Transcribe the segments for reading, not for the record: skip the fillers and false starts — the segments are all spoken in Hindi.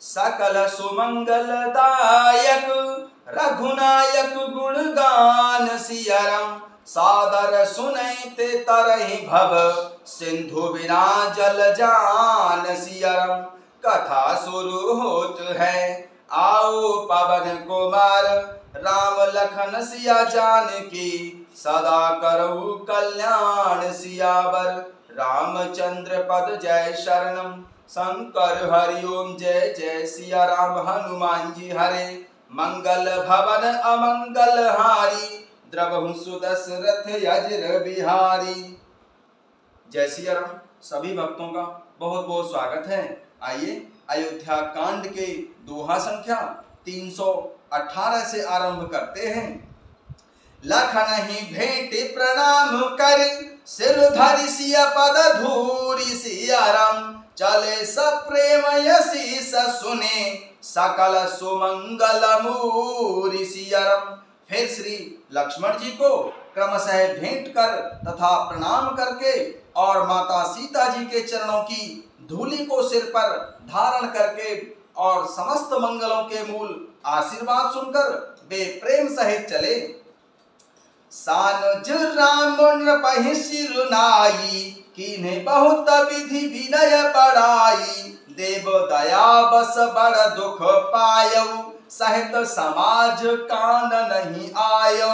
सकल सुमंगलदायक रघुनायक गुणगान सियरम। सादर सुनैते तरहि भव सिंधु बिना जल जान सियरम। कथा शुरू होत है आओ पवन कुमार, राम लखन सिया जानकी सदा करऊ कल्याण सियावर। रामचंद्र पद जय शरणम शंकर हरि ओम जय जय सिया राम। हनुमान जी हरे मंगल भवन अमंगल हारी, द्रवहु सुदशरथ अजर बिहारी। जय सिया राम। सभी भक्तों का बहुत बहुत स्वागत है। आइए अयोध्या कांड के दोहा संख्या 318 से आरंभ करते हैं। लखन ही भेंट प्रणाम कर, सिर धरि सिया पद धूरी सिया राम। चले सप्रेम यशीस सुने, सकल सुमंगल मूरी सिया राम। फिर श्री लक्ष्मण जी को क्रमशः भेंट कर तथा प्रणाम करके और माता सीता जी के चरणों की धूलि को सिर पर धारण करके और समस्त मंगलों के मूल आशीर्वाद सुनकर वे प्रेम सहित चले। सानुज राम नृपहि सिरुनाई, कीन्हे बहुत विधि विनय बड़ाई। देव दया बस बड़ दुख पायऊ, सहित समाज कान नहीं आयऊ।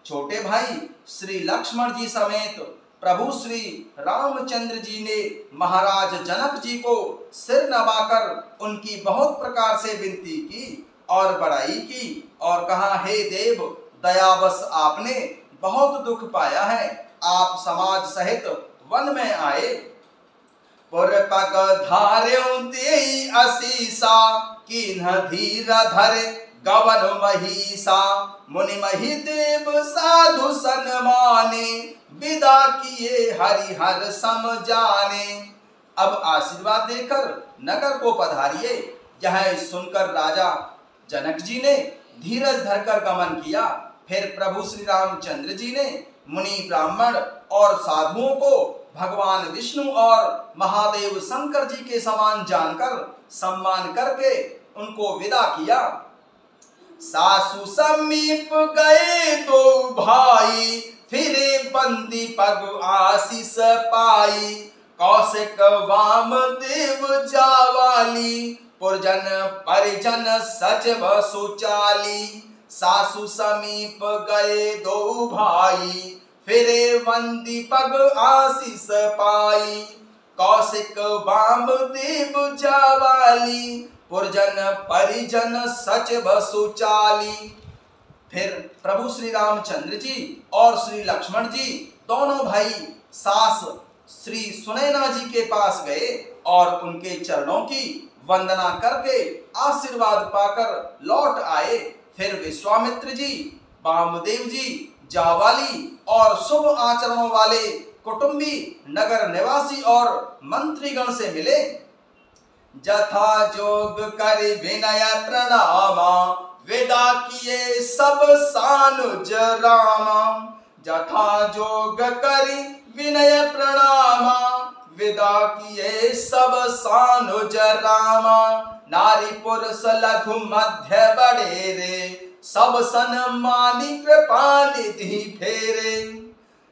छोटे भाई श्री लक्ष्मण जी समेत प्रभु श्री रामचंद्र जी ने महाराज जनक जी को सिर नवाकर उनकी बहुत प्रकार से विनती की और बड़ाई की और कहा, हे देव दयावश आपने बहुत दुख पाया है, आप समाज सहित वन में आए। पुरपग धार्यों देई असीसा, कीन्ह धीर धरे गवन महिषा। मुनि मही देव साधु सन्माने, विदा किए हरिहर सम जाने। अब आशीर्वाद देकर नगर को पधारिए। यह सुनकर राजा जनक जी ने धीरज धरकर गमन किया। फिर प्रभु श्री रामचंद्र जी ने मुनि ब्राह्मण और साधुओं को भगवान विष्णु और महादेव शंकर जी के समान जानकर सम्मान करके उनको विदा किया। सासु समीप गए दो भाई, फिरे बंदी पग आशीष पाई। कौशिक वामदेव जावाली, पुरजन परिजन सचिव सुचाली। सासु समीप गए दो भाई, फिरे बंदी पग आशीष पाई। कौशिक वामदेव जावाली, पुरजन परिजन सचिव सुचाली। फिर प्रभु श्री रामचंद्र जी और श्री लक्ष्मण जी दोनों भाई सास श्री सुनैना जी के पास गए और उनके चरणों की वंदना करके आशीर्वाद पाकर लौट आए। फिर विश्वामित्र जी, वामदेव जी, जावाली और शुभ आचरणों वाले कुटुंबी नगर निवासी और मंत्रीगण से मिले। जथा जोग कर विनय प्रणामा, विदा किए सब सानुज रामा। जथा जोग कर विनय प्रणामा, विदा किए सब सानुज रामा। नारी पुरुष लघु मध्य बड़ेरे, सब सन्मानी कृपा निधि फेरे।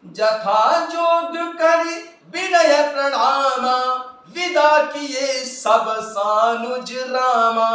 जथा जोग कर विनय प्रणामा, विदा किए सब सानुज रामा।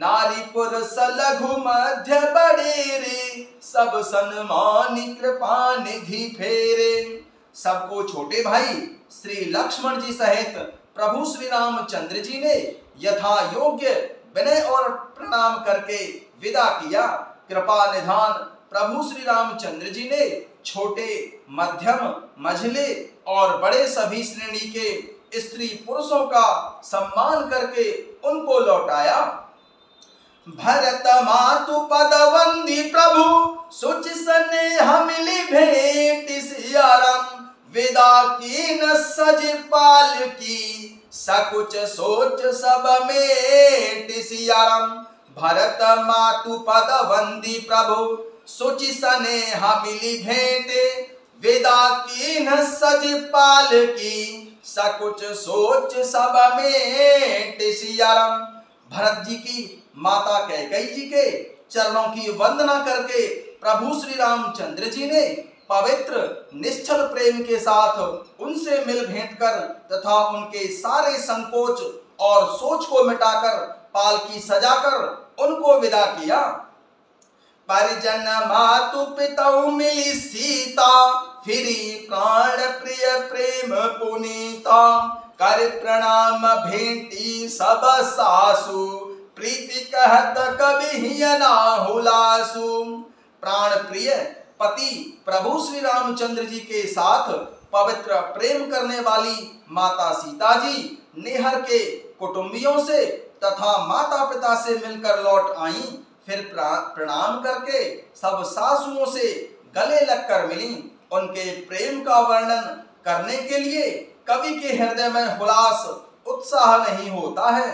नारी पुरुष लघु मध्य बड़ेरे, सब सन्मानी कृपा निधि फेरे। सबको छोटे भाई श्री लक्ष्मण जी सहित प्रभु श्री रामचंद्र जी ने यथा योग्य विनय और प्रणाम करके विदा किया। कृपा निधान प्रभु श्री रामचंद्र जी ने छोटे, मध्यम, मझले और बड़े सभी श्रेणी के स्त्री पुरुषों का सम्मान करके उनको लौटाया। भरत मातु पदवंदी प्रभु, सुचि स्नेह मिली भेंट सिया राम। विदा कीन सज पाल की, सकुच सोच सब मेट सिया राम। भरत मातु पदवंदी प्रभु, सुचि स्नेह मिली भेंट। विदा कीन सज पाल की, सकुच सोच सब मेट सिया राम। भरत जी की माता कैकेयी जी के चरणों की वंदना करके प्रभु श्री रामचंद्र जी ने पवित्र निश्चल प्रेम के साथ उनसे मिल भेंट कर तथा उनके सारे संकोच और सोच को मिटाकर पालकी सजाकर उनको विदा किया। परिजन मातु पितौ मिली सीता, फिरी प्राण प्रिय प्रेम पुनीता। कर प्रणाम भेंटी सब सासु, प्रीति कहत कभी ना हुलासु। प्राण प्रिय पति प्रभु श्री रामचंद्र जी के साथ पवित्र प्रेम करने वाली माता सीता जी नेहर के कुटुंबियों से तथा माता पिता से मिलकर लौट आईं। फिर प्रणाम करके सब सासुओं से गले लगकर मिली। उनके प्रेम का वर्णन करने के लिए कवि के हृदय में हुलास उत्साह नहीं होता है।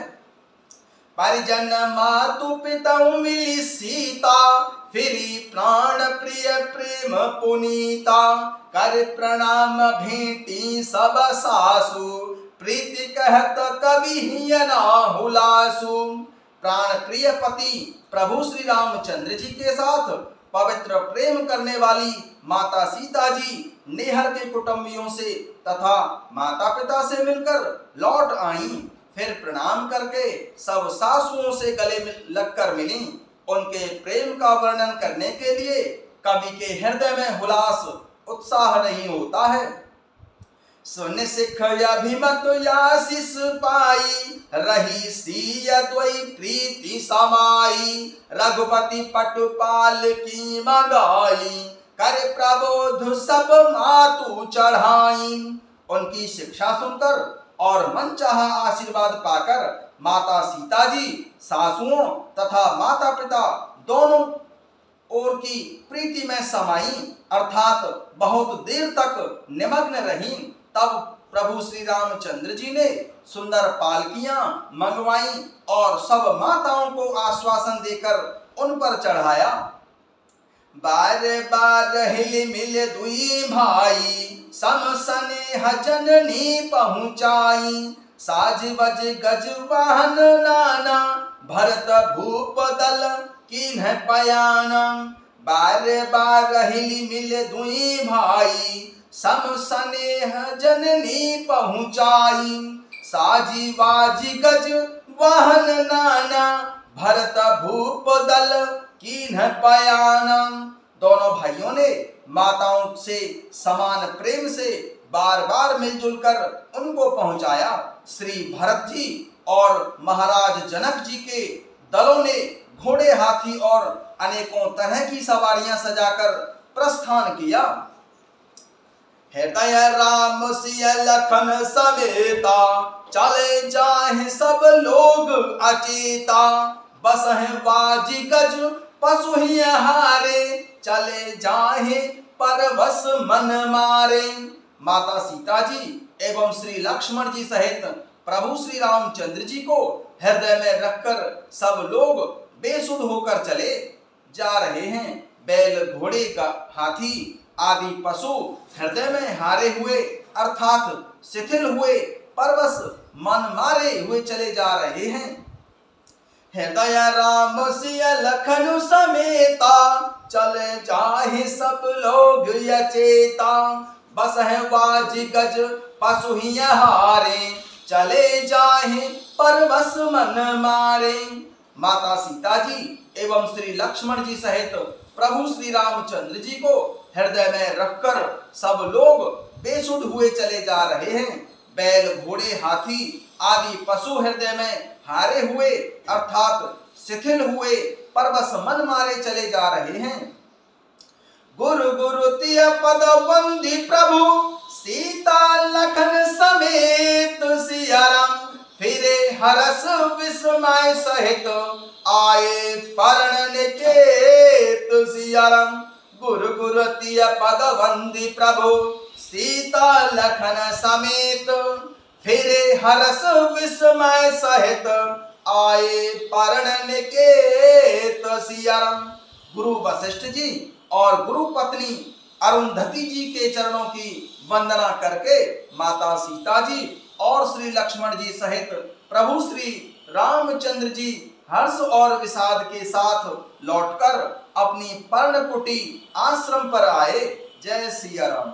परिजन मातु पितौ मिली सीता, फिरी प्राण प्रिय प्रेम पुनीता। कर प्रणाम भेंटी सब सासु, प्रीति कहत कभी ना हुलासु। प्राण प्रिय पति प्रभु श्री रामचंद्र जी के साथ पवित्र प्रेम करने वाली माता सीता जी नेहर के कुटुंबियों से तथा माता पिता से मिलकर लौट आईं। फिर प्रणाम करके सब सासुओं से गले लगकर मिली। उनके प्रेम का वर्णन करने के लिए कवि के हृदय में हुलास उत्साह नहीं होता है। सुन सिख अभिमत आशीष पाई, रही सिय द्वै प्रीति समाई। रघुपति पटुपाल की मगाई, कर प्रबोध सब मातु चढ़ाई। उनकी शिक्षा सुनकर और मनचाहा आशीर्वाद पाकर माता सीता जी सासुओं तथा माता पिता दोनों ओर की प्रीति में समाई, अर्थात बहुत देर तक निमग्न रहीं। तब प्रभु श्री रामचंद्र जी ने सुंदर पालकियां मंगवाई और सब माताओं को आश्वासन देकर उन पर चढ़ाया। बार बार हिल मिल दुई भाई, सम स्नेह जननी पहुँचाई। साज बज गज वाहन नाना, भरत भूप दल कीन्ह पयाना। बार बार हिल मिल दुई भाई, सम स्नेह जननी पहुँचाई। साजी बाजी गज वाहन नाना, भरत भूप दल कीन्ह पयाना। दोनों भाइयों ने माताओं से समान प्रेम से बार बार मिलजुल कर उनको पहुंचाया। श्री भरत जी और महाराज जनक जी के दलों ने घोड़े हाथी और अनेकों तरह की सवारियां सजाकर प्रस्थान किया। हृदय राम सिय लखन समेता, चले जाहे सब लोग अचेता। बस हैं बाजी गज पशु ही हारे, चले जाहे परवश मन मारे। माता सीता जी एवं श्री लक्ष्मण जी सहित प्रभु श्री रामचंद्र जी को हृदय में रखकर सब लोग बेसुध होकर चले जा रहे हैं। बैल घोड़े का हाथी आदि पशु हृदय में हारे हुए अर्थात शिथिल हुए परवश मन मारे हुए चले जा रहे हैं। हृदय राम सिय लखन समेता, चले जाहे सब लोग अचेता। बस है बाजी गज पशु ही हारे, चले जाहे परवश मन मारे। माता सीता जी एवं श्री लक्ष्मण जी सहित प्रभु श्री रामचंद्र जी को हृदय में रखकर सब लोग बेसुध हुए चले जा रहे हैं। बैल घोड़े हाथी आदि पशु हृदय में हारे हुए अर्थात शिथिल हुए परवश मन मारे चले जा रहे हैं। गुरु गुरु तिय पद बंदी प्रभु, सीता लखन समेत सियाराम। फिरे हरस विस्मय सहित, आए परण निकेत सियाराम। गुरु गुरु तिय पद बंदी प्रभु, सीता लखन समेत। फिरे हरस विस्मय सहित, आए परण निकेत सियाराम। गुरु वशिष्ठ जी और गुरु पत्नी अरुंधति जी के चरणों की वंदना करके माता सीता जी और श्री लक्ष्मण जी सहित प्रभु श्री रामचंद्र जी हर्ष और विषाद के साथ लौटकर अपनी पर्णकुटी आश्रम पर आए। जय सिया राम।